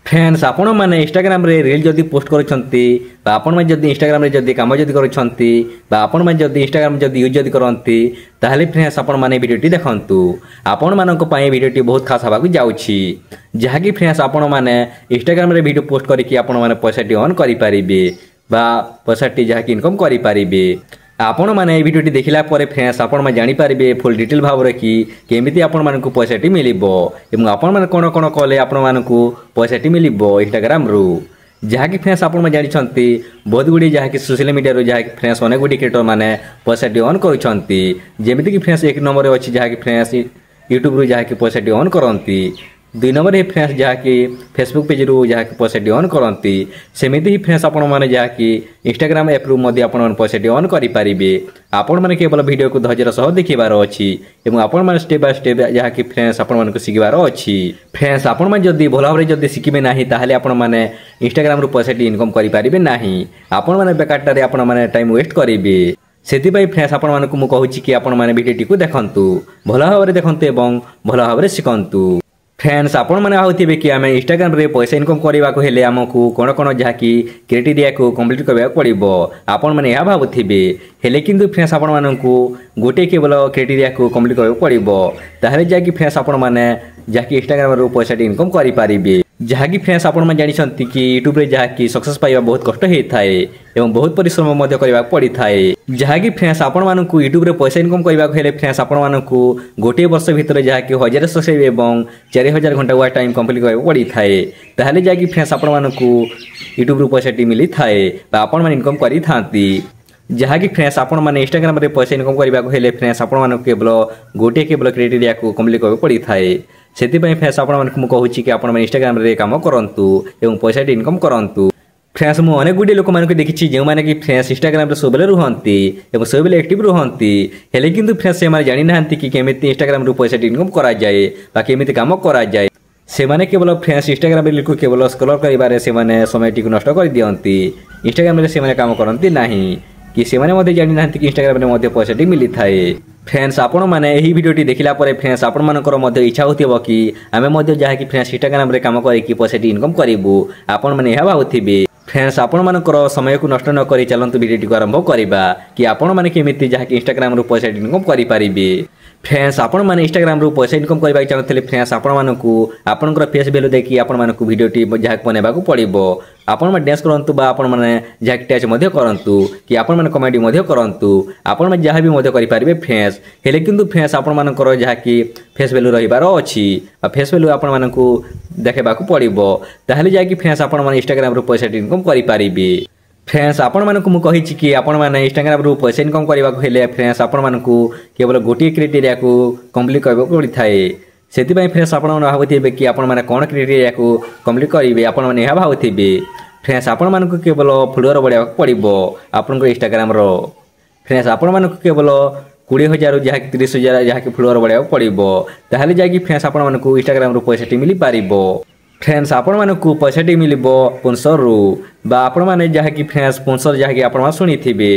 Friends आपण मैंने Instagram रे रील जदि पोस्ट करछंती बा आपण मैंने जदि इंस्टाग्राम रे जदि काम जदि करछंती बा आपण मैंने जदि इंस्टाग्राम जदि यूज जदि करंती ताहले फ्रेंड्स आपण माने वीडियोटी देखंतु आपण मानक पई वीडियोटी बहुत खास हबा जाउछि जहा कि फ्रेंड्स आपण माने इंस्टाग्राम रे वीडियो पोस्ट करिकि आपण माने पैसाटी अर्न करि परिबे बा पैसाटी जहा कि इनकम करि परिबे आपण माने वीडियोटी देखिला परे फ्रेंड्स आपण माने जानि परिबे फुल डिटेल भाव रे कि केमिति आपण मानकु पैसाटी मिलिबो एवं आपण माने कोन कोन कले आपण मानकु पैसाटी मिलिबो इंस्टाग्राम रू जहा कि फ्रेंड्स आपण माने जानि छंती बहुत गुडी जहा कि सोशल मीडिया रो जहा कि फ्रेंड्स अनेक गुडी क्रिएटर माने पैसाटी अर्न करू छंती जेमिति कि फ्रेंड्स एक नंबर रे अछि जहा कि फ्रेंड्स यूट्यूब रू जहा कि पैसाटी अर्न करंती दुई नंबर ही फ्रेंड्स जहा कि फेसबुक पेज रू जहा कि पैसाटी अर्न करंती सेमिति ही फ्रेंड्स आपण माने जहा कि इंस्टाग्राम ऐप रू मध्ये आपण पैसाटी अर्न करि परिबे आपण माने केवल वीडियो को धैर्य सह देखिबार अछि एवं आपण माने स्टेप बाय स्टेप जहा कि फ्रेंड्स आपण माने को सिखिबार अछि फ्रेंड्स आपण माने जदी भला भाबरे जदी सिखिबे नाही ताहाले आपण माने इंस्टाग्राम रू पैसाटी इनकम करि परिबे नाही आपण माने बेकारटारे आपण माने टाइम वेस्ट करिबे सेति भाई फ्रेंड्स आपण मानकु मु कहूछि कि आपण माने वीडियोटी को देखंतु भला भाबरे देखंतु एवं भला भाबरे सिखंतु फ्रेंड्स आपण माने आउथिबे कि आमे इंस्टाग्राम रे पैसा इनकम करबा को हेले हमकु कोन कोन जहा कि क्राइटेरिया को कंप्लीट करबा पड़िबो आपण माने या भाबुथिबे हेले किंतु फ्रेंड्स आपण मानकु गोटे केवल क्राइटेरिया को कंप्लीट करबा पड़िबो ताहले जा कि फ्रेंड्स आपण माने जा कि इंस्टाग्राम रो पैसा इनकम करि परिबे जहा कि फ्रेंड्स आपण माने जानि छंती कि यूट्यूब रे जहा कि सक्सेस पाइबा बहुत कष्ट हे थाए एवं बहुत परिश्रम मध्य करबा पड़ी थाए जहा कि फ्रेंड्स आपण मानकु यूट्यूब रे पैसा इनकम करबा हेले फ्रेंड्स आपण मानकु गोटे वर्ष भीतर जहा कि 1000 सब्सक्राइब एवं 4000 घंटा वा टाइम कंप्लीट करबा पड़ी थाए ताहले जा कि फ्रेंड्स आपण मानकु यूट्यूब रो पैसा मिली थाए बा आपण माने इनकम करि थांती जहा कि फ्रेंड्स आपण माने इंस्टाग्राम रे पैसा इनकम करबा हेले फ्रेंड्स आपण मानकु केवल गोटे केवल क्राइटेरिया को कंप्लीट करबा पड़ी थाए सेति पई फ्रेंड्स आपण मानकु मु कहूछि कि आपण माने इंस्टाग्राम रे काम करंतु एवं पैसा इनकम करंतु फ्रेंड्स मु अनेक गुडी लोक मानकु देखिछि जे माने कि फ्रेंड्स इंस्टाग्राम रे सोबले रुहंती एवं सोबले एक्टिव रुहंती हेले किंतु फ्रेंड्स से माने जानि नाहंती कि केमिति इंस्टाग्राम रो पैसा इनकम करा जाए बा केमिति काम करा जाए से माने केवल फ्रेंड्स इंस्टाग्राम रे केवल स्क्रॉल करिबारे से माने समय टिकु नष्ट कर दियंती इंस्टाग्राम रे से माने काम करंती नाही कि से माने मध्ये जानि नाहंती कि इंस्टाग्राम रे मध्ये पैसा मिली थाए फ्रेंड्स आपण माने एही वीडियोटी देखिला परे फ्रेंड्स आपण मानकर मध्ये इच्छा होतिबो कि आमे मध्ये जहा कि फ्रेंड्स इंस्टाग्राम रे काम करि कि पैसा इनकम करिवु आपण माने एहा भाउथिबे फ्रेंड्स आपण मानकर समय को नष्ट न करि चलंतु वीडियोटी को आरंभ करिबा कि आपण माने केमिति जहा कि इंस्टाग्राम रो पैसा इनकम करि परिबे फ्रेंड्स आपण माने इंस्टाग्राम रो पैसा इनकम करबा चाहतले फ्रेंड्स आपण मानकु आपनकर फेस वैल्यू देखि आपण मानकु वीडियोटी जहा बनेबा को पड़िबो आपण माने डांस करंतु बा आपण माने जहा टच मध्ये करंतु कि आपण माने कॉमेडी मध्ये करंतु आपण माने जहा भी मध्ये करि परिबे फ्रेंड्स हेले किंतु फ्रेंड्स आपण मानकर जहा कि फेस वैल्यू रहिबार अछि आ फेस वैल्यू आपण मानकु देखेबा को पड़िबो ताहले जा कि फ्रेंड्स आपण माने इंस्टाग्राम रो पैसा इनकम करि परिबे फ्रेंड्स आपण मानकु मु कहिछि कि आपण माने इंस्टाग्राम रो पैसा इनकम करबा को हेले फ्रेंड्स आपण मानकु केवल गोटी क्राइटेरिया को कंप्लीट करबा पड़ि थाए सेति पई फ्रेंड्स आपण माने भाबथिबे कि आपण माने कोन क्राइटेरिया को कंप्लीट करिवे आपण माने या भाबथिबे फ्रेंड्स आपण मानकु केवल फॉलोअर बढ़ाबा पड़िबो आपण को इंस्टाग्राम रो फ्रेंड्स आपण मानकु केवल 20000 जहा कि 30000 जहा कि फॉलोअर बढ़ाबा पड़िबो ताहले जा कि फ्रेंड्स आपण मानकु इंस्टाग्राम रो पैसा मिली पारिबो फ्रेंड्स आपण मानकु पैसा मिलिबो स्पॉन्सर रू बा आपण माने जहा कि फ्रेंड्स स्पॉन्सर जहा कि आपण मा सुनिथिबे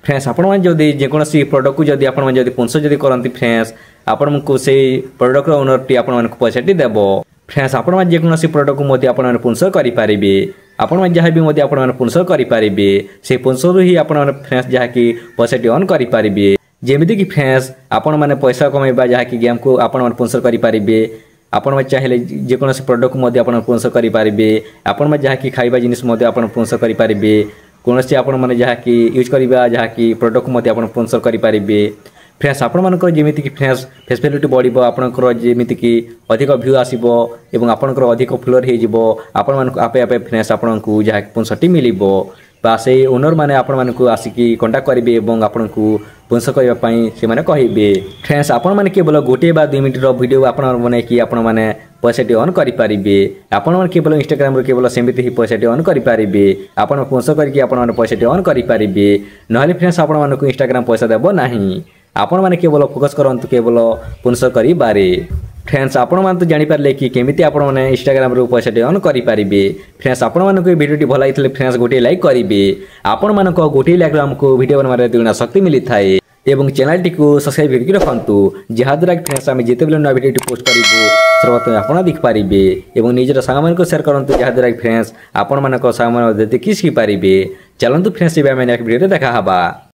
फ्रेंड्स आपण माने जदी जे कोनोसी प्रोडक्ट को जदी आपण माने जदी स्पॉन्सर जदी करंती फ्रेंड्स आपण को से प्रोडक्ट रो ओनर टी आपण मानकु पैसा देबो फ्रेंड्स आपण माने जे कोनोसी प्रोडक्ट को मध्ये आपण माने स्पॉन्सर करि परिबे आपण माने जहा भी मध्ये आपण माने स्पॉन्सर करि परिबे से स्पॉन्सर ही आपण माने फ्रेंड्स जहा कि पैसा अर्न करि परिबे जेमिति कि फ्रेंड्स आपण माने पैसा कमाइबा जहा कि गेम को आपण माने स्पॉन्सर करि परिबे आपण माने चाहिले जे कोनोसी प्रोडक्ट को मध्ये आपण स्पॉन्सर करि परिबे आपण माने जहा कि खाइबा जिनिस मध्ये आपण स्पॉन्सर करि परिबे कोनोसी आपण माने जहा कि यूज करिबा जहा कि प्रोडक्ट को मध्ये आपण स्पॉन्सर करि परिबे फ्रेंड्स आपण मानकर जेमिति कि फ्रेंड्स फेस वैल्यू बढ़िबो आपनकर जेमिति कि अधिक व्यू आसीबो एवं आपनकर अधिक फॉलोअर हे जिवो आपण मानक आपे आपे फ्रेंड्स आपनकु जहा स्पॉन्सरटी मिलिबो बा से ओनर माने आपण मानकु आसिकी कांटेक्ट करिवे एवं आपनकु स्पॉन्सर करबा पई से माने कहिबे फ्रेंड्स आपण माने केवल गोटे बा 2 मिनिट रो वीडियो आपण माने कि आपण माने पैसा अर्न करि परिबे आपण माने केवल इंस्टाग्राम रो केवल सेमिति ही पैसा अर्न करि परिबे आपण स्पॉन्सर करके आपण माने पैसा अर्न करि परिबे नहले फ्रेंड्स आपण मानकु इंस्टाग्राम पैसा देबो नाही आपण माने केवल फोकस करंतु केवल स्पॉन्सर करि बारे फ्रेंड्स आपण मान तो जानि पारले कि केमिति आपण माने इंस्टाग्राम रो पैसा अर्न करि परिबे फ्रेंड्स आपण माने को वीडियोटी भल लागितले फ्रेंड्स गोटे लाइक करिवे आपण माने को गोटे लाइक हमको वीडियो बनबारे दुना शक्ति मिली थाए এবং চ্যানেলটি সবসক্রাইব করি রাখতু যাদ্ୱାରା କି ফ্রেন্ডস আমি যেতবেলে নয়া ভিডিওটি পোস্ট করিবু সর্বপ্রথমে আপনারা দেখিপারে এবং নিজের সাংমানকে সেয়ার করতু যাদ্ୱାରା କି ফ্রেন্ডস আপনার সাংমান দেখি শিখিপারে। চলতু ফ্রেন্ডস এবে আমি নেক্সট ভিডিওতে দেখা হবা।